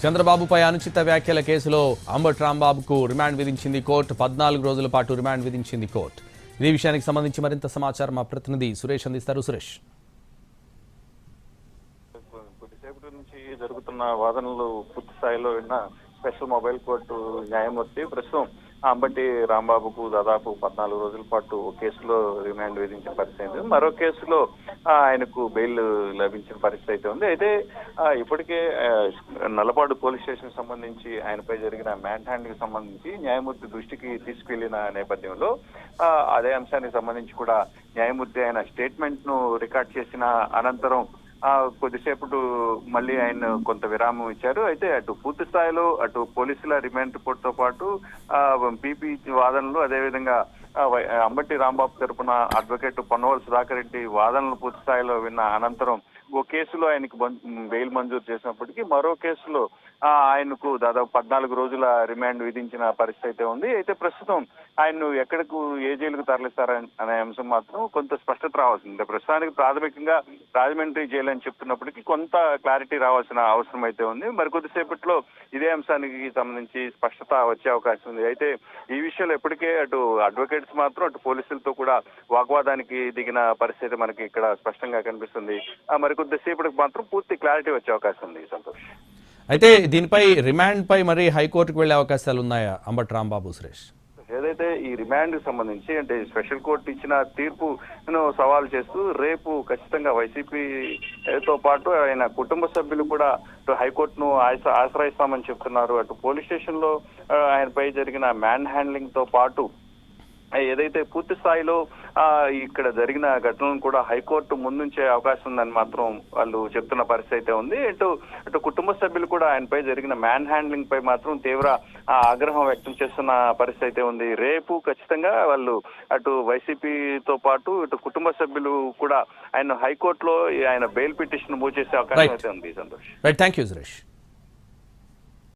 చంద్రబాబుపై అనుచిత వ్యాఖ్యల కేసులో అంబటి రాంబాబుకు రిమాండ్ విధించింది కోర్టు. 14 రోజుల పాటు రిమాండ్ విధించింది కోర్టు. ఇదే విషయానికి సంబంధించి మరింత సమాచారం మా ప్రతినిధి సురేష్ అందిస్తారు. సురేష్, కొద్దిసేపటి నుంచి జరుగుతున్న వాదనలు పూర్తి స్థాయిలో విన్న స్పెషల్ మొబైల్ కోర్టు న్యాయమూర్తి ప్రస్తుతం అంబటి రాంబాబుకు దాదాపు 14 రోజుల పాటు కేసులో రిమాండ్ విధించిన పరిస్థితి ఉంది. మరో కేసులో ఆయనకు బెయిల్ లభించిన పరిస్థితి అయితే ఉంది. అయితే ఇప్పటికే నల్లపాడు పోలీస్ స్టేషన్ సంబంధించి ఆయనపై జరిగిన మ్యాన్ హ్యాండింగ్ సంబంధించి న్యాయమూర్తి దృష్టికి తీసుకెళ్లిన నేపథ్యంలో అదే అంశానికి సంబంధించి కూడా న్యాయమూర్తి ఆయన స్టేట్మెంట్ ను రికార్డ్ చేసిన అనంతరం కొద్దిసేపు మళ్ళీ ఆయన కొంత విరామం ఇచ్చారు. అయితే అటు పూర్తి స్థాయిలో అటు పోలీసుల రిమాండ్ రిపోర్ట్ తో పాటు పీపీ వాదనలు, అదేవిధంగా అంబటి రాంబాబు తరపున అడ్వకేట్ పొన్నవల్ సుధాకర్ రెడ్డి వాదనలు పూర్తి స్థాయిలో విన్న అనంతరం ఓ కేసులో ఆయనకు బెయిల్ మంజూరు చేసినప్పటికీ మరో కేసులో ఆయనకు దాదాపు 14 రోజుల రిమాండ్ విధించిన పరిస్థితి అయితే ఉంది. అయితే ప్రస్తుతం ఆయన్ను ఎక్కడకు ఏ జైలుకు తరలిస్తారనే అంశం మాత్రం కొంత స్పష్టత రావాల్సింది. ప్రస్తుతానికి ప్రాథమికంగా రాజమండ్రి జైలు అని చెప్తున్నప్పటికీ కొంత క్లారిటీ రావాల్సిన అవసరం అయితే ఉంది. మరికొద్దిసేపట్లో ఇదే అంశానికి సంబంధించి స్పష్టత వచ్చే అవకాశం ఉంది. అయితే ఈ విషయంలో ఇప్పటికే అటు అడ్వకేట్స్ మాత్రం అటు పోలీసులతో కూడా వాగ్వాదానికి దిగిన పరిస్థితి మనకి ఇక్కడ స్పష్టంగా కనిపిస్తుంది. మరికొద్దిసేపటికి మాత్రం పూర్తి క్లారిటీ వచ్చే అవకాశం ఉంది. సంతోష్, అయితే దీనిపై రిమాండ్ పై మరి హైకోర్టుకు వెళ్లే అవకాశాలు ఉన్నాయా అంబటి రాంబాబు? సురేష్, ఏదైతే ఈ రిమాండ్ సంబంధించి అంటే స్పెషల్ కోర్టు ఇచ్చిన తీర్పును సవాల్ చేస్తూ రేపు ఖచ్చితంగా వైసీపీతో పాటు ఆయన కుటుంబ సభ్యులు కూడా హైకోర్టును ఆశ్రయిస్తామని చెప్తున్నారు. అటు పోలీస్ స్టేషన్ లో ఆయనపై జరిగిన మ్యాన్ హ్యాండ్లింగ్ తో పాటు ఏదైతే పూర్తి స్థాయిలో ఇక్కడ జరిగిన ఘటనలను కూడా హైకోర్టు ముందుంచే అవకాశం ఉందని మాత్రం వాళ్ళు చెప్తున్న పరిస్థితి అయితే ఉంది. అటు కుటుంబ సభ్యులు కూడా ఆయనపై జరిగిన మ్యాన్ హ్యాండ్లింగ్ పై మాత్రం తీవ్ర ఆగ్రహం వ్యక్తం చేస్తున్న పరిస్థితి అయితే ఉంది. రేపు ఖచ్చితంగా వాళ్ళు అటు వైసీపీతో పాటు ఇటు కుటుంబ సభ్యులు కూడా ఆయన హైకోర్టులో ఆయన బెయిల్ పిటిషన్ మూవ్ చేసే అవకాశం అయితే ఉంది. Santosh, right, thank you Suresh.